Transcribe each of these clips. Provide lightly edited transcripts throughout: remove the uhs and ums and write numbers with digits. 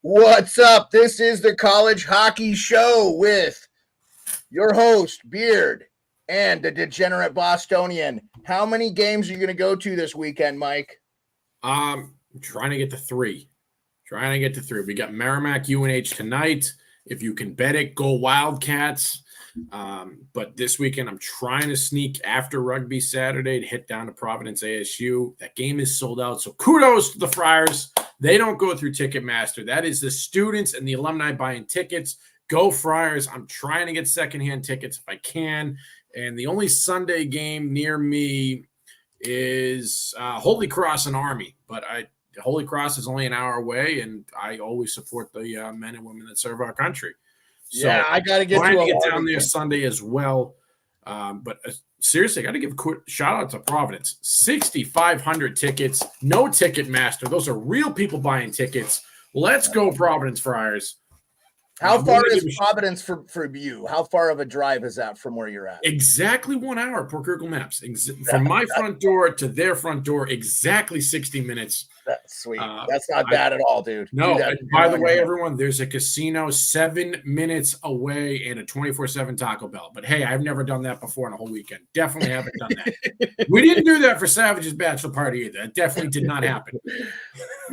What's up? This is the College Hockey Show with your host, Beard, and the Degenerate Bostonian. How many games are you going to go to this weekend, Mike? I'm trying to get to three. We got Merrimack UNH tonight. If you can bet it, go Wildcats. But this weekend, I'm trying to sneak after Rugby Saturday to hit down to Providence ASU. That game is sold out, so kudos to the Friars. They don't go through Ticketmaster. That is the students and the alumni buying tickets. Go Friars. I'm trying to get secondhand tickets if I can. And the only Sunday game near me is Holy Cross and Army. But Holy Cross is only an hour away, and I always support the men and women that serve our country. So yeah, I got to get down there Sunday as well. But seriously, I got to give a quick shout out to Providence. 6,500 tickets, no Ticketmaster. Those are real people buying tickets. Let's go, Providence Friars. How far is Providence for you? How far of a drive is that from where you're at? Exactly 1 hour per Google Maps. From my front door to their front door, exactly 60 minutes. That's sweet. That's not bad at all, dude. No, and by the way, everyone, there's a casino 7 minutes away and a 24/7 Taco Bell. But hey, I've never done that before in a whole weekend. Definitely haven't done that. We didn't do that for Savage's bachelor party either. That definitely did not happen.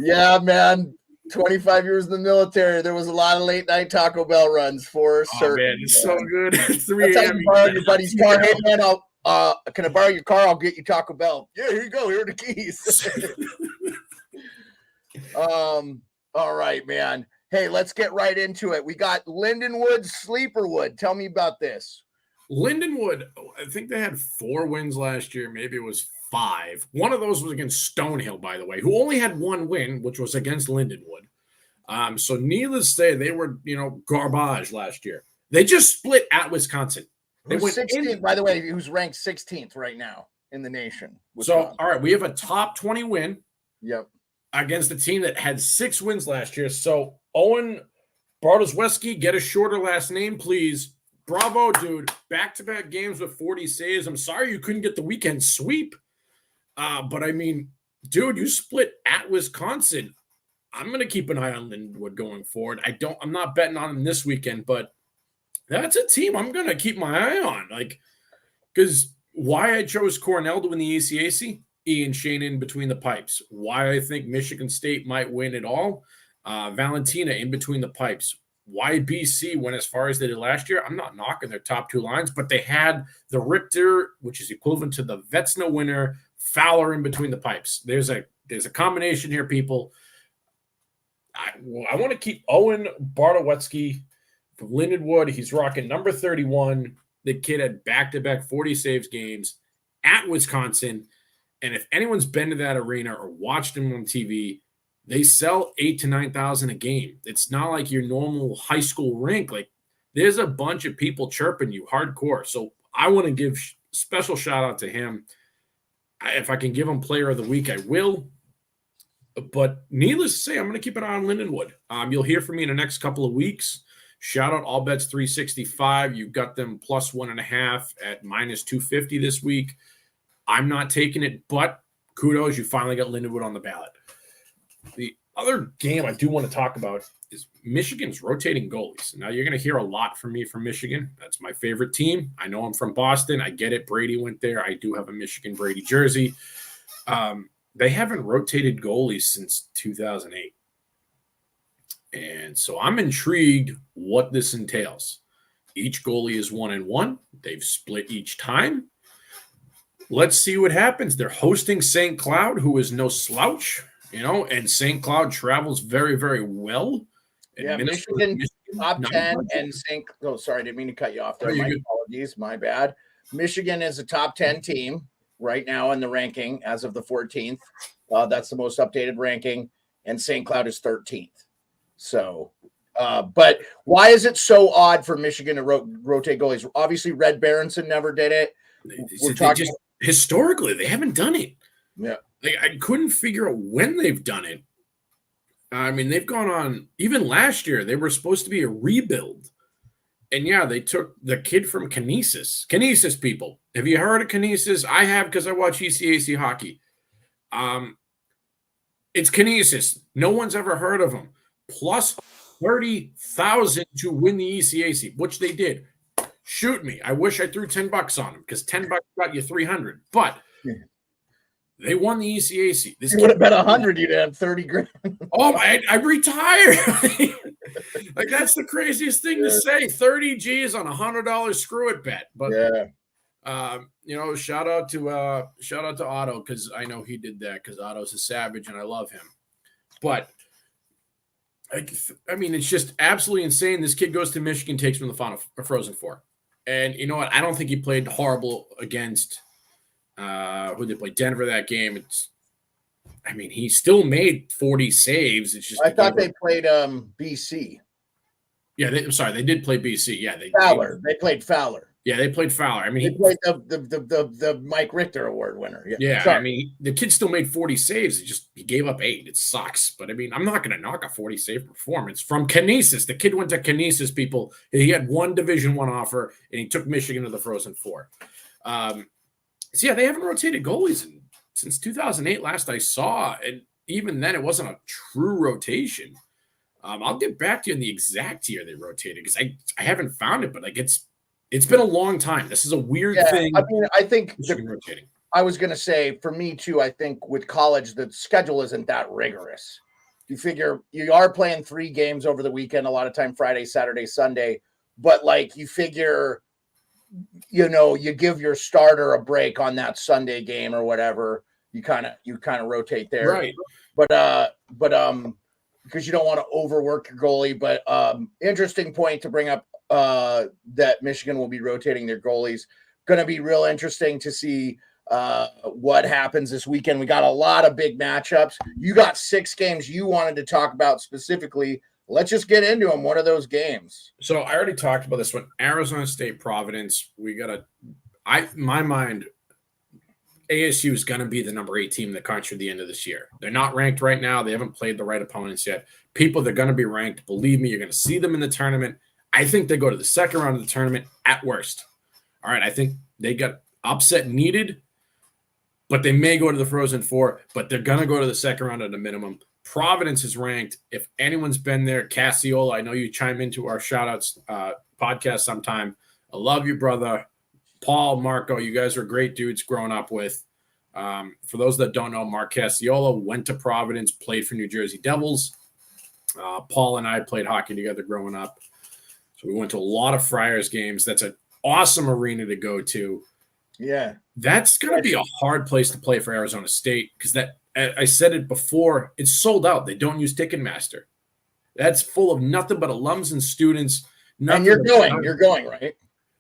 Yeah, man. 25 years in the military, there was a lot of late night Taco Bell runs for certain. Man, it's so good. 3 a.m. Borrow your buddy's car. Hey, man, can I borrow your car? I'll get you Taco Bell. Yeah, here you go. Here are the keys. All right, man. Hey, let's get right into it. We got Lindenwood, Sleeperwood. Tell me about this. Lindenwood, I think they had 4 wins last year. Maybe it was 5. One of those was against Stonehill, by the way, who only had 1 win, which was against Lindenwood. So needless to say, they were, garbage last year. They just split at Wisconsin. They went 16th, by the way, who's ranked 16th right now in the nation. Wisconsin. So, all right, we have a top 20 win. Yep. Against a team that had 6 wins last year. So, Owen Bartosweski, get a shorter last name, please. Bravo, dude. Back-to-back games with 40 saves. I'm sorry you couldn't get the weekend sweep. But, I mean, dude, you split at Wisconsin. I'm going to keep an eye on Lindenwood going forward. I'm not betting on them this weekend, but that's a team I'm going to keep my eye on. Because why I chose Cornell to win the ECAC? Ian Shane in between the pipes. Why I think Michigan State might win it all. Valentina in between the pipes. Why BC went as far as they did last year. I'm not knocking their top 2 lines, but they had the Richter, which is equivalent to the Vetsna winner, Fowler in between the pipes. There's a combination here, people. I want to keep Owen Bartowetsky from Lindenwood. He's rocking number 31. The kid had back-to-back 40 saves games at Wisconsin. And if anyone's been to that arena or watched them on TV, they sell 8,000 to 9,000 a game. It's not like your normal high school rink. There's a bunch of people chirping you hardcore. So I want to give special shout out to him. If I can give him Player of the Week, I will. But needless to say, I'm going to keep an eye on Lindenwood. You'll hear from me in the next couple of weeks. Shout out All Bets 365. You've got them plus 1.5 at minus 250 this week. I'm not taking it, but kudos, you finally got Lindenwood on the ballot. The other game I do want to talk about is Michigan's rotating goalies. Now, you're going to hear a lot from me from Michigan. That's my favorite team. I know I'm from Boston. I get it. Brady went there. I do have a Michigan Brady jersey. They haven't rotated goalies since 2008. And so I'm intrigued what this entails. Each goalie is 1-1. They've split each time. Let's see what happens. They're hosting St. Cloud, who is no slouch, and St. Cloud travels very, very well. Yeah, Michigan top 10 and St. Oh, sorry, I didn't mean to cut you off there. My apologies, my bad. Michigan is a top 10 team right now in the ranking as of the 14th. That's the most updated ranking, and St. Cloud is 13th. So, but why is it so odd for Michigan to rotate goalies? Obviously, Red Berenson never did it. Historically, they haven't done it. Yeah. I couldn't figure out when they've done it. I mean, they've gone on, even last year, they were supposed to be a rebuild. And yeah, they took the kid from Kinesis. Kinesis, people. Have you heard of Kinesis? I have, because I watch ECAC hockey. It's Kinesis. No one's ever heard of them. Plus $30,000 to win the ECAC, which they did. Shoot me. I wish I threw $10 on them because $10 got you 300. But they won the ECAC. This would have been 100. You'd have 30 grand. Oh my! I retired. Like that's the craziest thing to say. 30 G's on $100 screw it bet. But shout out to Otto because I know he did that because Otto's a savage and I love him. But I mean, it's just absolutely insane. This kid goes to Michigan, takes from the final Frozen Four. And you know what? I don't think he played horrible against who they played Denver that game. He still made 40 saves. It's just I thought they played BC. Yeah, they did play BC. Yeah, they played Fowler. Yeah, they played Fowler. He played the Mike Richter Award winner. Yeah, the kid still made 40 saves. He gave up 8. It sucks. But I'm not going to knock a 40 save performance from Canisius. The kid went to Canisius, people. He had one Division I offer, and he took Michigan to the Frozen Four. They haven't rotated goalies since 2008. Last I saw, and even then, it wasn't a true rotation. I'll get back to you on the exact year they rotated because I haven't found it, but it's been a long time. This is a weird thing. I think rotating. I was going to say for me too. I think with college, the schedule isn't that rigorous. You figure you are playing 3 games over the weekend, a lot of time Friday, Saturday, Sunday, but you figure, you give your starter a break on that Sunday game or whatever. You kind of rotate there, right? But because you don't want to overwork your goalie. But interesting point to bring up. That Michigan will be rotating their goalies. Going to be real interesting to see what happens this weekend. We got a lot of big matchups. You got 6 games you wanted to talk about specifically. Let's just get into them. What are those games? So I already talked about this one. Arizona State, Providence. My mind, ASU is going to be the number 8 team in the country at the end of this year. They're not ranked right now. They haven't played the right opponents yet. People, they're going to be ranked. Believe me, you're going to see them in the tournament. I think they go to the second round of the tournament at worst. All right, I think they got upset needed, but they may go to the Frozen Four, but they're going to go to the second round at a minimum. Providence is ranked. If anyone's been there, Cassiola, I know you chime into our shout-outs podcast sometime. I love you, brother. Paul, Marco, you guys are great dudes growing up with. For those that don't know, Mark Cassiola went to Providence, played for New Jersey Devils. Paul and I played hockey together growing up. We went to a lot of Friars games. That's an awesome arena to go to. Yeah. That's going to be a hard place to play for Arizona State because I said it before, it's sold out. They don't use Ticketmaster. That's full of nothing but alums and students. And you're going, right?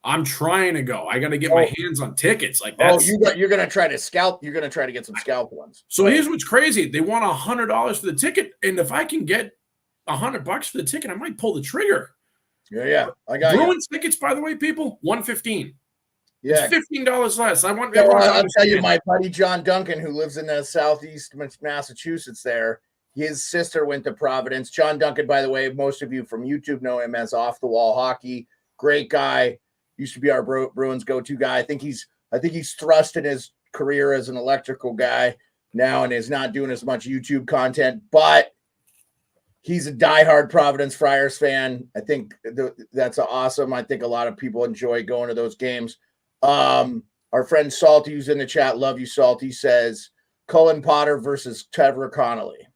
I'm trying to go. I got to get my hands on tickets. You're going to try to scalp. You're going to try to get some scalp ones. So here's what's crazy. They want $100 for the ticket. And if I can get $100 for the ticket, I might pull the trigger. Yeah. I got Bruins tickets, by the way, people, $115. Yeah, it's $15 less. I'll tell you, my buddy John Duncan, who lives in the southeast Massachusetts, his sister went to Providence. John Duncan, by the way, most of you from YouTube know him as Off the Wall Hockey. Great guy. Used to be our Bruins go-to guy. I think he's thrust in his career as an electrical guy now and is not doing as much YouTube content, but he's a diehard Providence Friars fan. I think that's awesome. I think a lot of people enjoy going to those games. Our friend Salty, who's in the chat, love you, Salty, says Cullen Potter versus Trevor Connolly.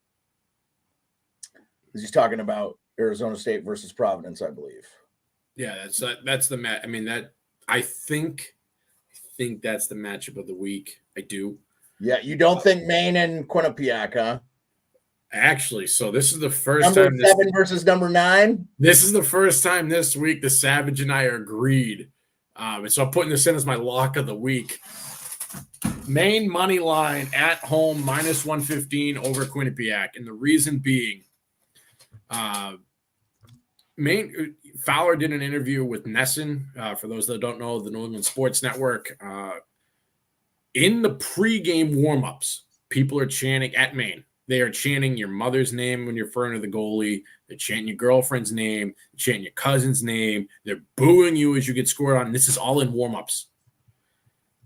He's talking about Arizona State versus Providence, I believe. Yeah, that's the match. I think that's the matchup of the week. I do. Yeah, you don't think Maine and Quinnipiac, huh? Actually, so this is the first number time. Number 7 versus number 9? This is the first time this week the Savage and I are agreed. And so I'm putting this in as my lock of the week. Main money line at home, -115 over Quinnipiac. And the reason being, Fowler did an interview with Nesson. For those that don't know, the New England Sports Network. In the pregame warmups, people are chanting at Maine. They are chanting your mother's name when you're referring to the goalie. They're chanting your girlfriend's name. They're chanting your cousin's name. They're booing you as you get scored on. This is all in warmups.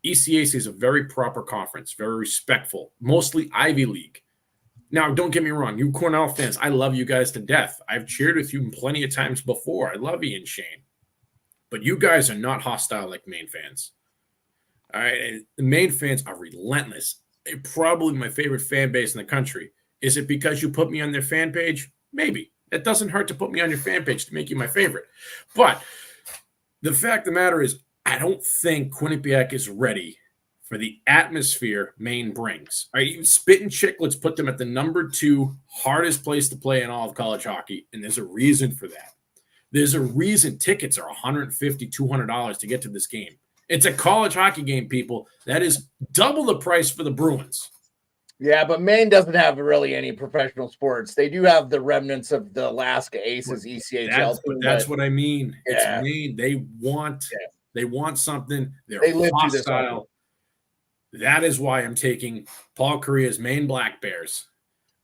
ECAC is a very proper conference, very respectful, mostly Ivy League. Now, don't get me wrong. You Cornell fans, I love you guys to death. I've cheered with you plenty of times before. I love you and Shane. But you guys are not hostile like Maine fans. All right? And the Maine fans are relentless. They're probably my favorite fan base in the country. Is it because you put me on their fan page? Maybe. It doesn't hurt to put me on your fan page to make you my favorite. But the fact of the matter is, I don't think Quinnipiac is ready for the atmosphere Maine brings. All right, even Spit and Chicklets put them at the number 2 hardest place to play in all of college hockey, and there's a reason for that. There's a reason tickets are $150, $200 to get to this game. It's a college hockey game, people. That is double the price for the Bruins. Yeah, but Maine doesn't have really any professional sports. They do have the remnants of the Alaska Aces ECHL. That's what I mean. Yeah. It's Maine. They want something. They live through this hostile. That is why I'm taking Paul Kariya's Maine Black Bears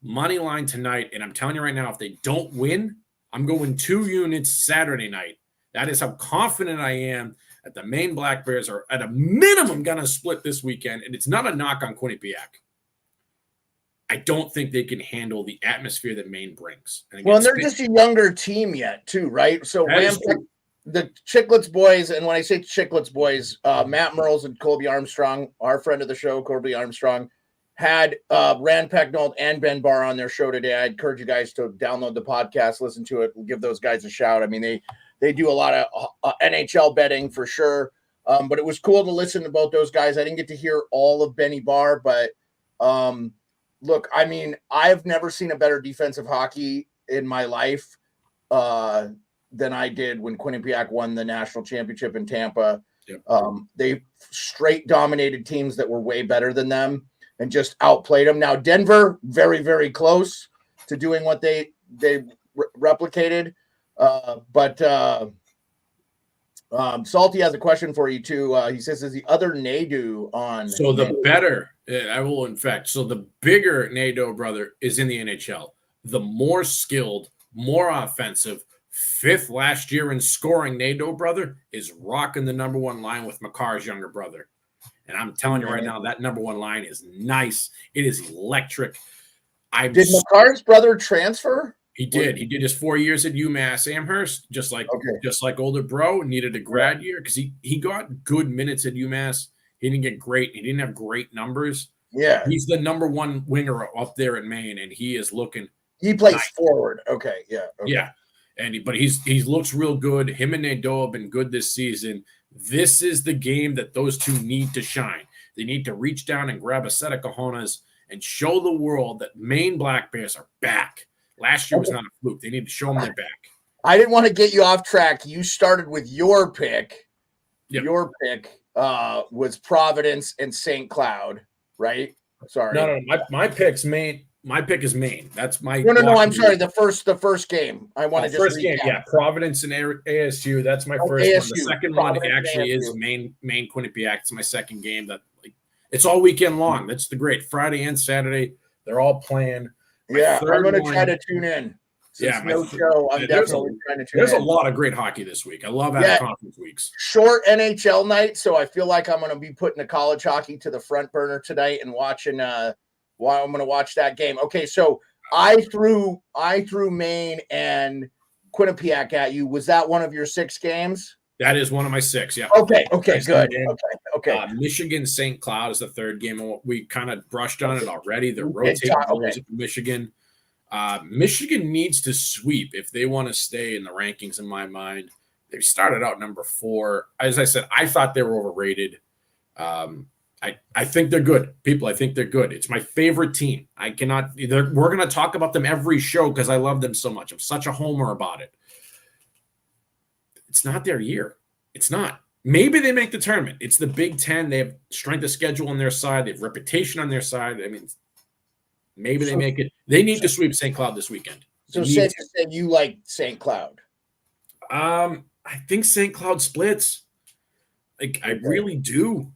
money line tonight. And I'm telling you right now, if they don't win, I'm going 2 units Saturday night. That is how confident I am that the Maine Black Bears are at a minimum going to split this weekend. And it's not a knock on Quinnipiac. I don't think they can handle the atmosphere that Maine brings. And again, they're just a younger team yet, too, right? So the Chicklets boys, and when I say Chicklets boys, Matt Merles and Colby Armstrong, our friend of the show, Colby Armstrong, had Rand Pecknold and Ben Barr on their show today. I encourage you guys to download the podcast, listen to it, give those guys a shout. I mean, they do a lot of NHL betting for sure, but it was cool to listen to both those guys. I didn't get to hear all of Benny Barr, but look, I mean, I've never seen a better defensive hockey in my life than I did when Quinnipiac won the national championship in Tampa. Yep. They straight dominated teams that were way better than them and just outplayed them. Now, Denver, very, very close to doing what they replicated. But Salty has a question for you, too. He says, is the other Nadeau on? So the better, I will, in fact, so the bigger Nadeau brother is in the NHL. The more skilled, more offensive, 5th last year in scoring Nadeau brother is rocking the number 1 line with Makar's younger brother. And I'm telling you right now, that number 1 line is nice. It is electric. Did Makar's brother transfer? He did. He did his 4 years at UMass Amherst, just like older bro, needed a grad year because he got good minutes at UMass. He didn't get great. He didn't have great numbers. Yeah. He's the number 1 winger up there in Maine, and he is looking. He plays forward. Okay. Yeah. Okay. Yeah. But he looks real good. Him and Nadeau have been good this season. This is the game that those two need to shine. They need to reach down and grab a set of cojones and show the world that Maine Black Bears are back. Last year was not a fluke. They need to show them they're back. I didn't want to get you off track. You started with your pick. Yep. Your pick was Providence and St. Cloud, right? Sorry. No. My pick's Maine. My pick is Maine. That's my no. I'm sorry. The first game. I want to just first game. Yeah, Providence and ASU. That's my first ASU, one. The second Providence one actually is Maine Quinnipiac. It's my second game. That it's all weekend long. That's the great Friday and Saturday. They're all playing. I'm going to try to tune in. Since no show, I'm definitely trying to tune in. There's a lot of great hockey this week. I love out conference weeks. Short NHL night, so I feel like I'm going to be putting the college hockey to the front burner tonight and watching. While I'm going to watch that game. Okay, so I threw Maine and Quinnipiac at you. Was that one of your 6 games? That is one of my 6. Yeah. Okay. Good. Okay. Michigan St. Cloud is the 3rd game. We kind of brushed on it already. They're rotating Michigan. Michigan needs to sweep if they want to stay in the rankings. In my mind, they started out number 4. As I said, I thought they were overrated. I think they're good, people. I think they're good. It's my favorite team. We're going to talk about them every show because I love them so much. I'm such a homer about it. It's not their year. It's not. Maybe they make the tournament. It's the Big Ten. They have strength of schedule on their side. They have reputation on their side. I mean, maybe they make it. They need to sweep St. Cloud this weekend. So safe to say you like St. Cloud. I think St. Cloud splits. I really do.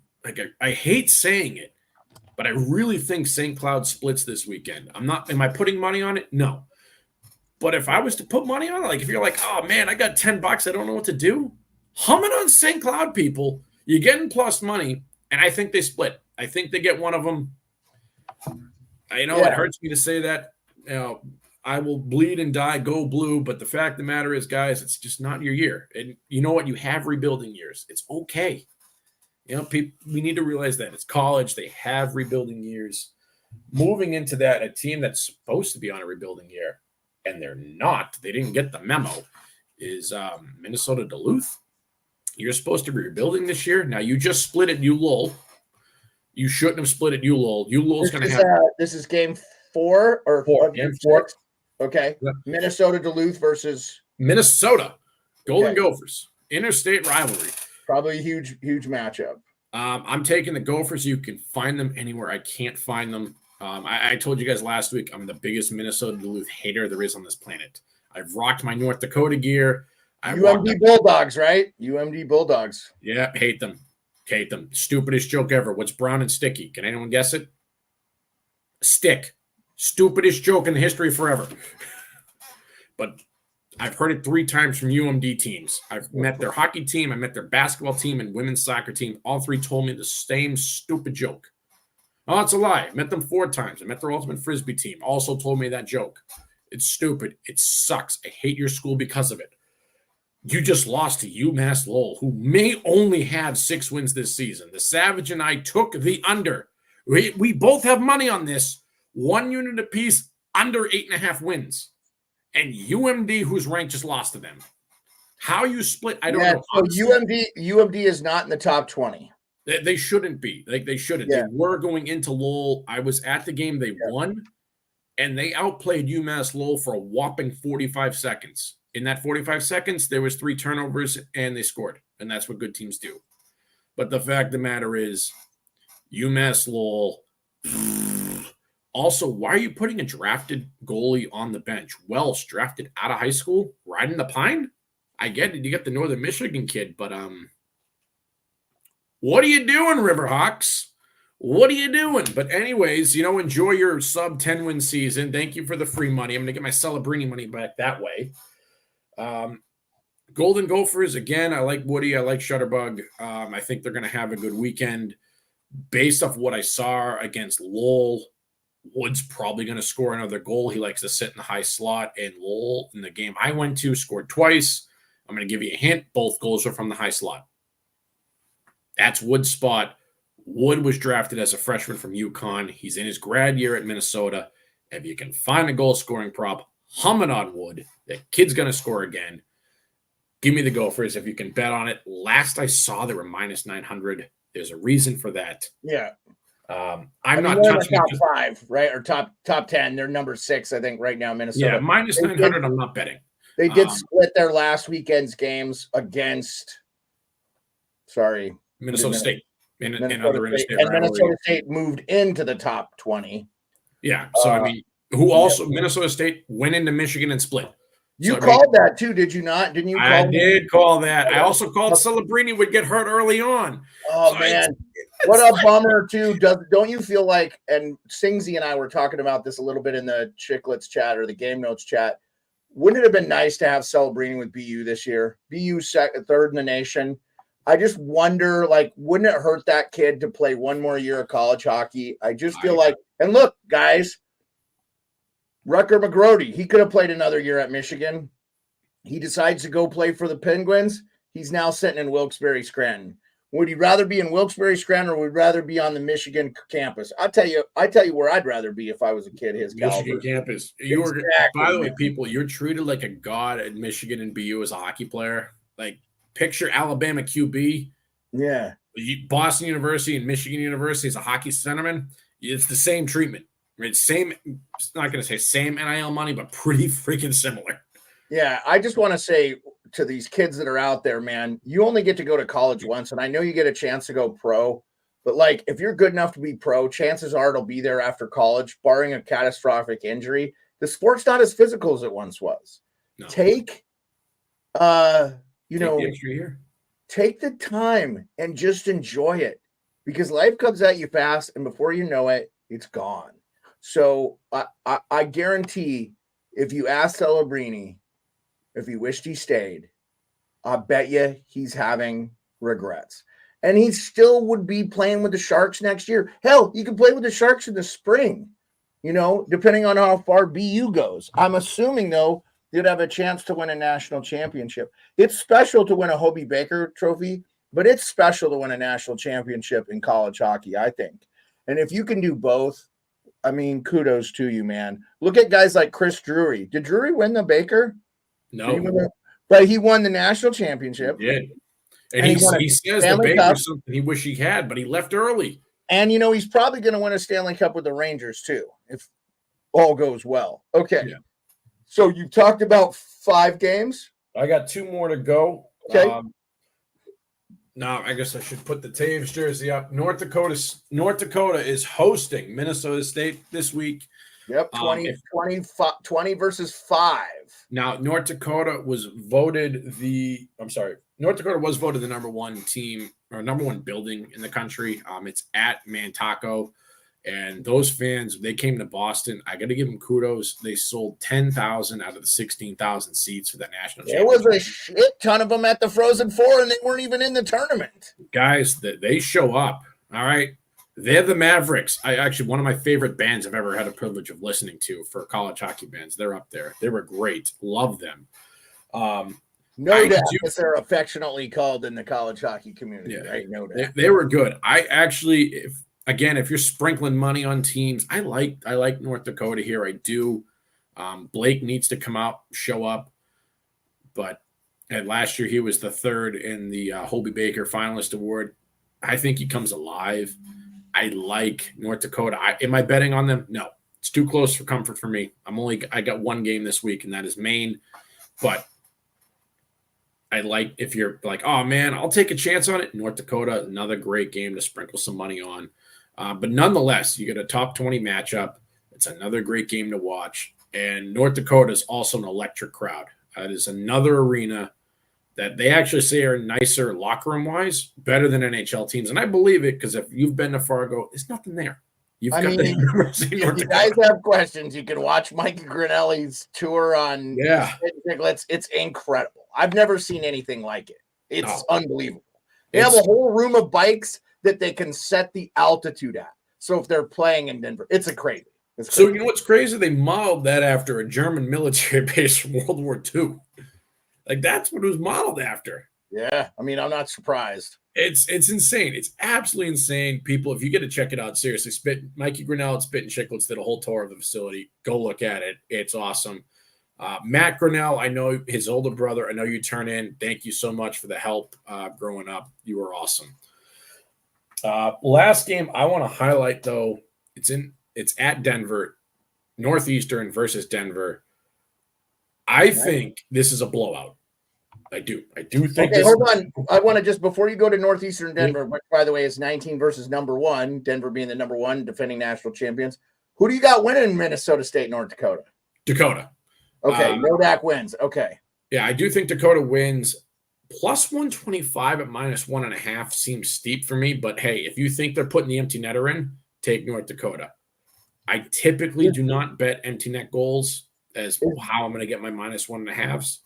I hate saying it, but I really think St. Cloud splits this weekend. Am I putting money on it? No. But if I was to put money on it, if you're like, oh man, I got $10, I don't know what to do. Hum it on St. Cloud, people. You're getting plus money, and I think they split. I think they get one of them. I know it hurts me to say that. I will bleed and die, go blue. But the fact of the matter is, guys, it's just not your year. And you know what? You have rebuilding years. It's okay. People, we need to realize that it's college. They have rebuilding years. Moving into that, a team that's supposed to be on a rebuilding year, and they're not. They didn't get the memo. Is Minnesota Duluth. You're supposed to be rebuilding this year. Now, you just split at ULOL. You shouldn't have split at ULOL. ULOL's going to have. This is game 4 or 4. Game 4. Okay. Yep. Minnesota Duluth versus Minnesota Golden Gophers. Interstate rivalry. Probably a huge matchup. I'm taking the Gophers. You can find them anywhere. I can't find them. I told you guys last week I'm the biggest Minnesota Duluth hater there is on this planet. I've rocked my North Dakota gear. UMD Bulldogs, right? UMD Bulldogs. Yeah, hate them. Hate them. Stupidest joke ever. What's brown and sticky? Can anyone guess it? Stick. Stupidest joke in the history of forever. But I've heard it 3 times from UMD teams. I've met their hockey team. I met their basketball team and women's soccer team. All 3 told me the same stupid joke. Oh, it's a lie. I met them 4 times. I met their ultimate Frisbee team. Also told me that joke. It's stupid. It sucks. I hate your school because of it. You just lost to UMass Lowell, who may only have 6 wins this season. The Savage and I took the under. We both have money on this. 1 unit apiece, under 8.5 wins. And UMD, who's ranked, just lost to them. How you split, I don't know. So UMD is not in the top 20. They shouldn't be. They shouldn't. Yeah. They were going into Lowell. I was at the game. They won, and they outplayed UMass Lowell for a whopping 45 seconds. In that 45 seconds, there was 3 turnovers, and they scored. And that's what good teams do. But the fact of the matter is, UMass Lowell. Also, why are you putting a drafted goalie on the bench? Welsh, drafted out of high school, riding the pine? I get it. You got the Northern Michigan kid, but what are you doing, Riverhawks? What are you doing? But anyways, enjoy your sub 10-win season. Thank you for the free money. I'm going to get my Celebrini money back that way. Golden Gophers, again, I like Woody. I like Shutterbug. I think they're going to have a good weekend. Based off what I saw against Lowell, Wood's probably going to score another goal. He likes to sit in the high slot, and Lowell, in the game I went to, scored twice. I'm going to give you a hint. Both goals are from the high slot. That's Wood's spot. Wood was drafted as a freshman from UConn. He's in his grad year at Minnesota. If you can find a goal-scoring prop, hum it on Wood. The kid's going to score again. Give me the Gophers if you can bet on it. Last I saw, they were minus 900. There's a reason for that. Yeah. I'm not touching top 5, right? Or top 10. They're number 6, I think, right now, Minnesota. Yeah, minus 900, I'm not betting. They did split their last weekend's games against, Minnesota State. Minnesota State moved into the top 20. Yeah, so Minnesota State went into Michigan and split. You called that too, did you not? Didn't you? I did call that. I also called Celebrini would get hurt early on. Oh, man. What a bummer, too. Don't you feel like, and Singsy and I were talking about this a little bit in the Chicklets chat or the Game Notes chat. Wouldn't it have been nice to have Celebrini with BU this year? BU third in the nation. I just wonder, wouldn't it hurt that kid to play one more year of college hockey? I just feel like, and look, guys, Rucker McGrody, he could have played another year at Michigan. He decides to go play for the Penguins. He's now sitting in Wilkes-Barre, Scranton. Would he rather be in Wilkes-Barre, Scranton, or would he rather be on the Michigan campus? I tell you where I'd rather be if I was a kid his Michigan caliber. Campus. By the way, people, you're treated like a god at Michigan and BU as a hockey player. Picture Alabama QB. Yeah. Boston University and Michigan University as a hockey centerman. It's the same treatment. Right? Same, not going to say same NIL money, but pretty freaking similar. Yeah, I just want to say to these kids that are out there, man, you only get to go to college once, and I know you get a chance to go pro, but if you're good enough to be pro, chances are it'll be there after college, barring a catastrophic injury. The sport's not as physical as it once was. No. Take the extra year. Take the time and just enjoy it, because life comes at you fast, and before you know it, it's gone. So I guarantee if you ask Celebrini if he wished he stayed, I bet you he's having regrets. And he still would be playing with the Sharks next year. Hell, you can play with the Sharks in the spring. depending on how far BU goes. I'm assuming, though, they'd have a chance to win a national championship. It's special to win a Hobie Baker trophy, but it's special to win a national championship in college hockey, I think. And if you can do both, I mean, kudos to you, man. Look at guys like Chris Drury. Did Drury win the Baker? No. But he won the national championship. He did. And he says the Baker's something he wish he had, but he left early. And, he's probably going to win a Stanley Cup with the Rangers, too, if all goes well. Okay. Yeah. So you talked about 5 games. I got 2 more to go. Okay. Now, I guess I should put the Taves jersey up. North Dakota is hosting Minnesota State this week. Yep, 20 versus 5. Now, North Dakota was voted the number 1 team or number 1 building in the country. It's at Mantaco. And those fans, they came to Boston. I got to give them kudos. They sold 10,000 out of the 16,000 seats for that national championship. There was a shit ton of them at the Frozen Four, and they weren't even in the tournament. Guys, they show up. All right. They're the Mavericks. One of my favorite bands I've ever had the privilege of listening to for college hockey bands. They're up there. They were great. Love them. No doubt that they're affectionately called in the college hockey community. Yeah, right? No doubt. They were good. If you're sprinkling money on teams, I like North Dakota here. I do. Blake needs to come out, show up. But last year he was the 3rd in the Hobie Baker Finalist Award. I think he comes alive. I like North Dakota. Am I betting on them? No. It's too close for comfort for me. I got 1 game this week, and that is Maine. But I like, if you're like, oh man, I'll take a chance on it. North Dakota, another great game to sprinkle some money on. But nonetheless, you get a top 20 matchup. It's another great game to watch. And North Dakota is also an electric crowd. It is another arena that they actually say are nicer locker room wise, better than NHL teams. And I believe it, because if you've been to Fargo, there's nothing there. If you guys have questions, you can watch Mike Grinelli's tour on It's incredible. I've never seen anything like it. It's unbelievable. They have a whole room of bikes that they can set the altitude at. So if they're playing in Denver, it's crazy. So you know what's crazy? They modeled that after a German military base from World War II. Like, that's what it was modeled after. Yeah, I mean, I'm not surprised. It's insane. It's absolutely insane. People, if you get to check it out, seriously, Mikey Grinnell and Spit and Chicklets did a whole tour of the facility. Go look at it. It's awesome. Matt Grinnell, I know his older brother. I know you turn in. Thank you so much for the help growing up. You were awesome. Last game I want to highlight, though, it's at Denver, Northeastern versus Denver. I think this is a blowout. I do think. Okay, hold on. I want to just, before you go to Northeastern Denver, which, by the way, is 19 versus number 1, Denver being the number 1 defending national champions. Who do you got winning Minnesota State, North Dakota? Dakota. Okay, Nodak wins. Okay. Yeah, I do think Dakota wins. Plus 125 at minus 1.5 seems steep for me. But hey, if you think they're putting the empty netter in, take North Dakota. I typically do not bet empty net goals as how I'm going to get my minus 1.5s.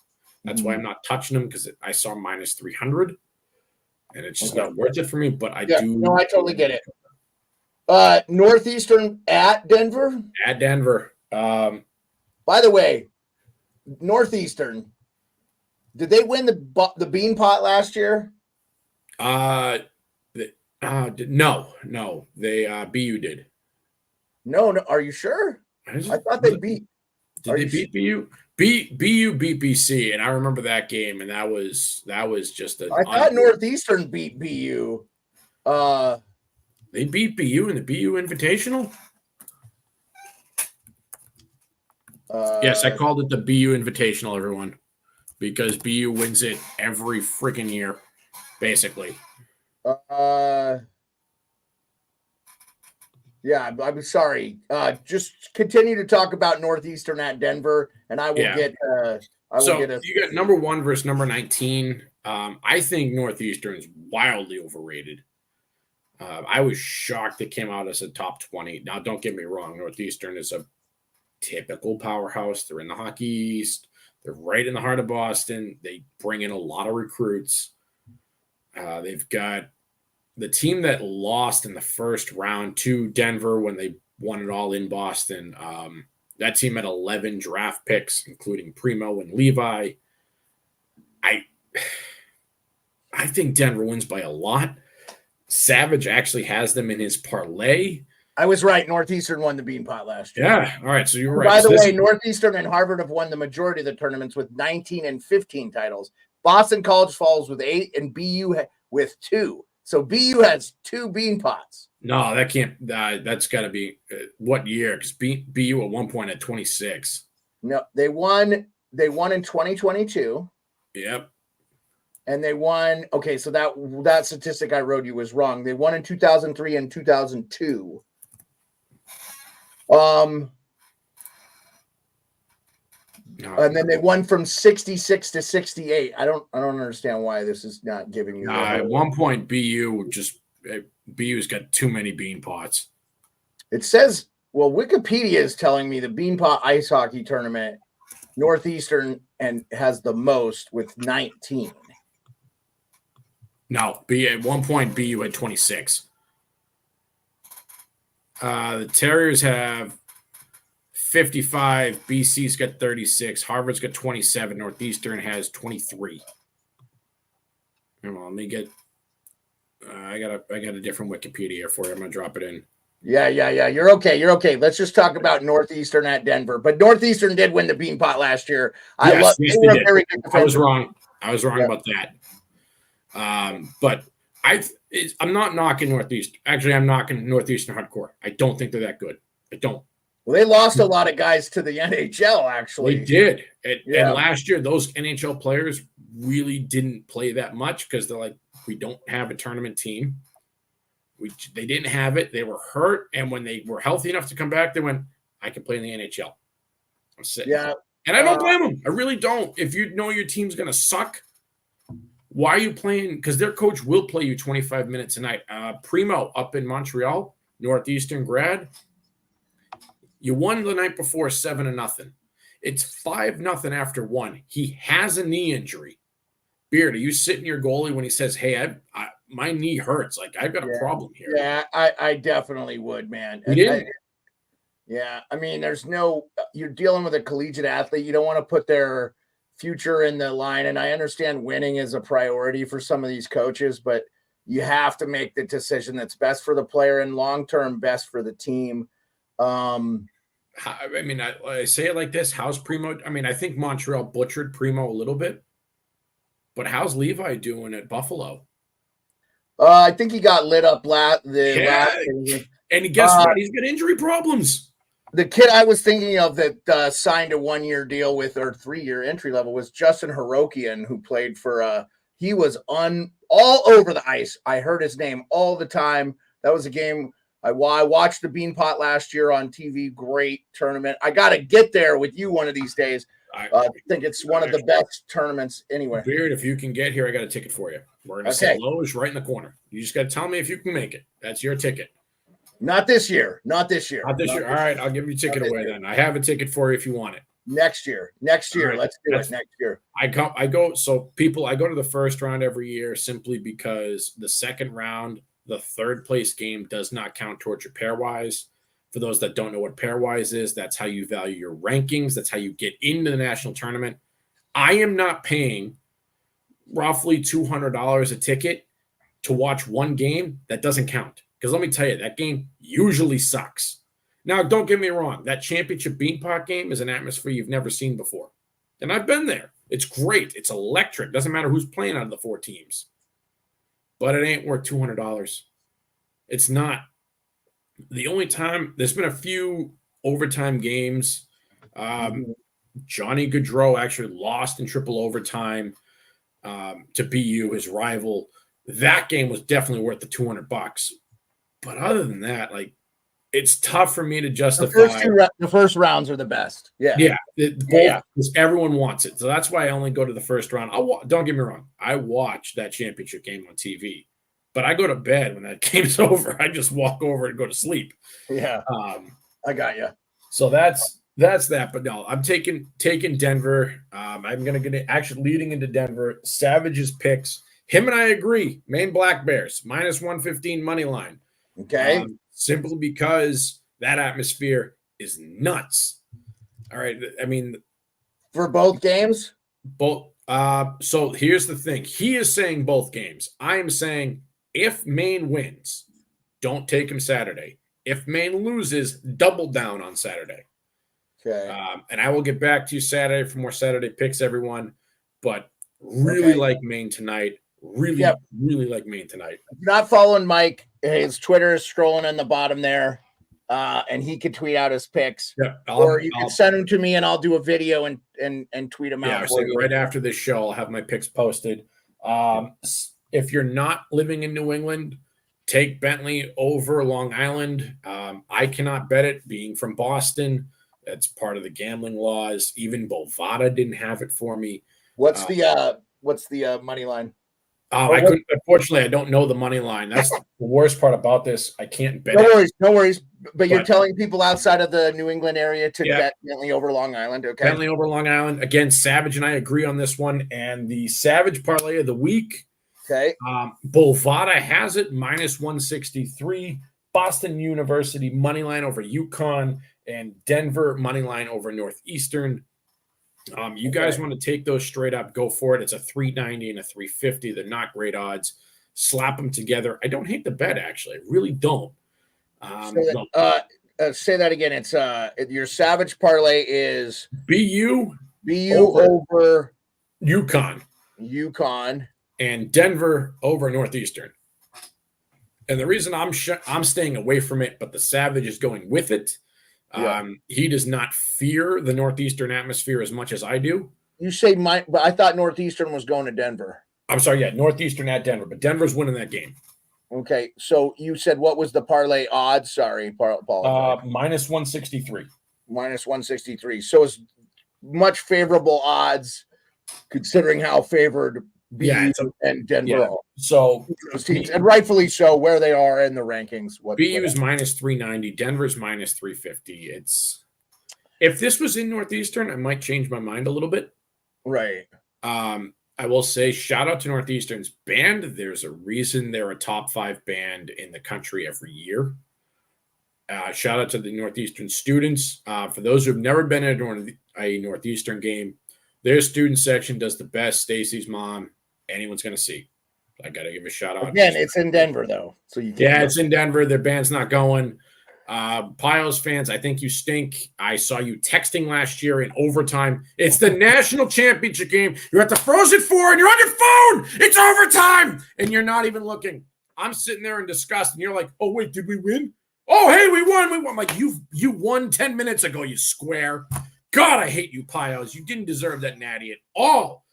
That's why I'm not touching them, because I saw minus 300, and it's just not worth it for me. But I do. No, I totally get it. Northeastern at Denver. At Denver. By the way, Northeastern, did they win the Bean Pot last year? No. They BU did. No. Are you sure? I thought they beat. Did they beat BU? BU beat BC, and I remember that game, and that was just a. I thought Northeastern beat BU. They beat BU in the BU Invitational. Yes, I called it the BU Invitational, everyone, because BU wins it every freaking year, basically. Yeah, I'm sorry. Just continue to talk about Northeastern at Denver, and I will get. You got number 1 versus number 19. I think Northeastern is wildly overrated. I was shocked it came out as a top 20. Now, don't get me wrong. Northeastern is a typical powerhouse. They're in the Hockey East. They're right in the heart of Boston. They bring in a lot of recruits. They've got the team that lost in the first round to Denver when they won it all in Boston. That team had 11 draft picks, including Primo and Levi. I think Denver wins by a lot. Savage actually has them in his parlay. I was right. Northeastern won the Beanpot last year. Yeah. All right. So you were right. By the way, Northeastern and Harvard have won the majority of the tournaments with 19 and 15 titles. Boston College falls with 8 and BU with 2. So BU has 2 Beanpots. No, that can't. That's got to be what year? Because BU at one point at 26. No, they won in 2022. Yep. And they won. Okay, so that statistic I wrote you was wrong. They won in 2003 and 2002. And then they won from 66 to 68. I don't understand why this is not giving you. At one point, BU's got too many bean pots. It says, well, Wikipedia is telling me the Beanpot Ice Hockey Tournament, Northeastern, and has the most with 19. No, at one point BU had 26. The Terriers have 55. BC's got 36. Harvard's got 27. Northeastern has 23. Hold on, let me get. I got a different Wikipedia for you. I'm gonna drop it in. Yeah. You're okay. Let's just talk about Northeastern at Denver. But Northeastern did win the Beanpot last year. They were a very good I was wrong. About that. But I'm not knocking Northeastern. Actually, I'm knocking Northeastern hardcore. I don't think they're that good. I don't. Well, they lost a lot of guys to the NHL, actually. They did. And last year, those NHL players really didn't play that much because they're like, we don't have a tournament team. They didn't have it. They were hurt. And when they were healthy enough to come back, they went, I can play in the NHL. I'm sitting. Yeah. And I don't blame them. I really don't. If you know your team's going to suck, why are you playing? Because their coach will play you 25 minutes a night. Primo up in Montreal, Northeastern grad. You won the night before 7-0. It's 5-0 after 1. He has a knee injury. Beard, are you sitting your goalie when he says, hey, my knee hurts? Like, I've got a problem here. Yeah, I definitely would, man. I mean, you're dealing with a collegiate athlete. You don't want to put their future in the line. And I understand winning is a priority for some of these coaches, but you have to make the decision that's best for the player and long-term best for the team. I say it like this. How's Primo? I mean, I think Montreal butchered Primo a little bit, but how's Levi doing at Buffalo? I think he got lit up last. And guess what? He's got injury problems. The kid I was thinking of that signed a 1-year deal with or 3-year entry level was Justin Hirokian, who played for. He was all over the ice. I heard his name all the time. That was a game. I watched the Beanpot last year on TV. Great tournament. I got to get there with you one of these days. I think it's one of the best tournaments anywhere. Beard, if you can get here, I got a ticket for you. We're going to say Lowe's right in the corner. You just got to tell me if you can make it. That's your ticket. Not this year. All right, I'll give you a ticket away then. I have a ticket for you if you want it. Next year. Right. Let's do it next year. I go to the first round every year simply because the second round, the third place game does not count towards your pairwise. For those that don't know what pairwise is, that's how you value your rankings. That's how you get into the national tournament. I am not paying roughly $200 a ticket to watch one game that doesn't count. Because let me tell you, that game usually sucks. Now, don't get me wrong. That championship Beanpot game is an atmosphere you've never seen before. And I've been there. It's great. It's electric. Doesn't matter who's playing out of the 4 teams. But it ain't worth $200. It's not. The only time, there's been a few overtime games. Johnny Gaudreau actually lost in triple overtime to BU, his rival. That game was definitely worth the $200. But other than that, like, it's tough for me to justify. The first rounds are the best. Yeah. Because everyone wants it. So that's why I only go to the first round. Don't get me wrong. I watch that championship game on TV. But I go to bed when that game's over. I just walk over and go to sleep. Yeah. I got you. So that's that. But no, I'm taking Denver. I'm going to get actually leading into Denver. Savage's picks. Him and I agree. Maine Black Bears, -115 money line. Okay. Simply because That atmosphere is nuts. All right. I mean, for both games? Both. So here's the thing. He is saying both games. I am saying if Maine wins, don't take him Saturday. If Maine loses, double down on Saturday. Okay. And I will get back to you Saturday for more Saturday picks, everyone. But really like Maine tonight. Really like Maine tonight. If you're not following Mike, his Twitter is scrolling in the bottom there. And he could tweet out his picks. Yeah, or you can send them to me and I'll do a video and tweet them out. Yeah, right after this show, I'll have my picks posted. If you're not living in New England, take Bentley over Long Island. I cannot bet it, being from Boston. That's part of the gambling laws. Even Bovada didn't have it for me. What's the money line? Unfortunately, I don't know the money line. That's the worst part about this. I can't bet. No worries. But you're telling people outside of the New England area to bet Bentley over Long Island. Okay. Bentley over Long Island. Again, Savage and I agree on this one. And the Savage parlay of the week. Okay. Bovada has it -163. Boston University money line over UConn, and Denver money line over Northeastern. You guys want to take those straight up, go for it. It's a 390 and a 350. They're not great odds. Slap them together. I don't hate the bet, actually. I really don't. Say that again. It's your Savage parlay is BU over UConn, and Denver over Northeastern. And the reason I'm staying away from it, but the Savage is going with it. He does not fear the Northeastern atmosphere as much as I do. You say but I thought Northeastern was going to Denver. I'm sorry, Northeastern at Denver, but Denver's winning that game. Okay, so you said what was the parlay odds? Sorry, Paul. -163. -163. So it's much favorable odds considering how favored BU and Denver are. So teams, and rightfully so, where they are in the rankings. BU's -390, Denver's -350. If this was in Northeastern, I might change my mind a little bit. Right. I will say shout out to Northeastern's band. There's a reason they're a top 5 band in the country every year. Shout out to the Northeastern students. For those who've never been at a Northeastern game, their student section does the best. Stacy's mom, anyone's going to see. I got to give a shout out. Again, it's in Denver, though. So it's in Denver. Their band's not going. Pios fans, I think you stink. I saw you texting last year in overtime. It's the national championship game. You're at the Frozen Four and you're on your phone. It's overtime. And you're not even looking. I'm sitting there in disgust. And you're like, oh, wait, did we win? Oh, hey, we won. I'm like, you won 10 minutes ago, you square. God, I hate you, Pios. You didn't deserve that natty at all.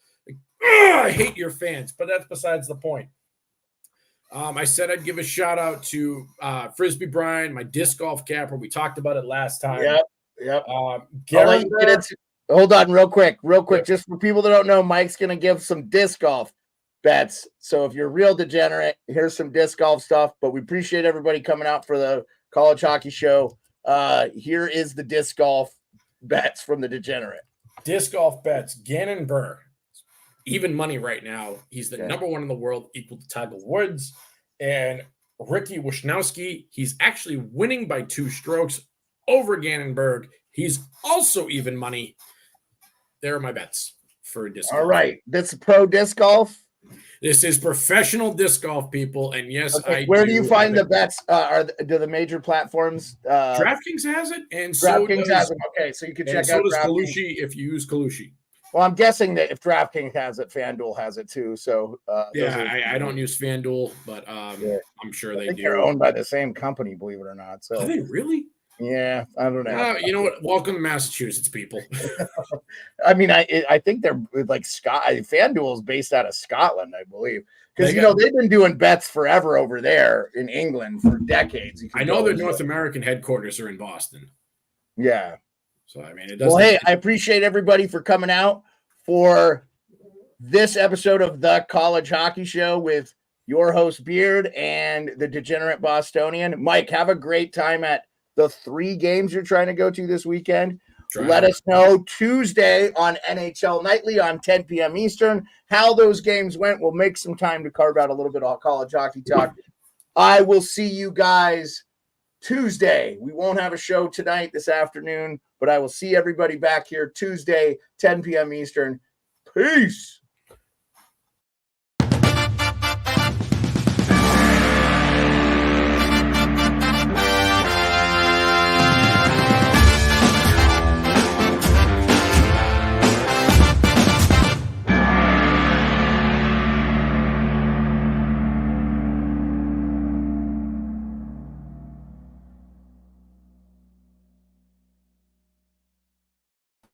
I hate your fans, but that's besides the point. I said I'd give a shout out to Frisbee Brian, my disc golf capper. We talked about it last time. Yep. Hold on real quick. Just for people that don't know, Mike's going to give some disc golf bets. So if you're a real degenerate, here's some disc golf stuff. But we appreciate everybody coming out for the college hockey show. Here is the disc golf bets from the Degenerate. Disc golf bets. Gannon Burr. Even money right now. He's the number one in the world, equal to Tiger Woods. And Ricky Wisnowski, he's actually winning by 2 strokes over Gannonberg. He's also even money. There are my bets for disc golf. All right. This is pro disc golf? This is professional disc golf, people. And yes, where do you find the bets? Do the major platforms? DraftKings has it. And DraftKings has it. Okay, so you can check out so does Kalushi if you use Kalushi. Well, I'm guessing that if DraftKings has it, FanDuel has it too. So I don't use FanDuel, but I'm sure they do. They're owned by the same company, believe it or not. So are they really? Yeah, I don't know. You know what? Welcome to Massachusetts, people. I mean, I think they're like FanDuel is based out of Scotland, I believe, because they've been doing bets forever over there in England for decades. I know their North American headquarters are in Boston. Yeah. So, I mean, it doesn't. Well, hey, I appreciate everybody for coming out for this episode of the College Hockey Show with your host, Beard, and the Degenerate Bostonian. Mike, have a great time at the 3 games you're trying to go to this weekend. Let us know Tuesday on NHL Nightly on 10 p.m. Eastern how those games went. We'll make some time to carve out a little bit of college hockey talk. I will see you guys Tuesday. We won't have a show tonight, this afternoon, but I will see everybody back here Tuesday, 10 p.m. Eastern. Peace.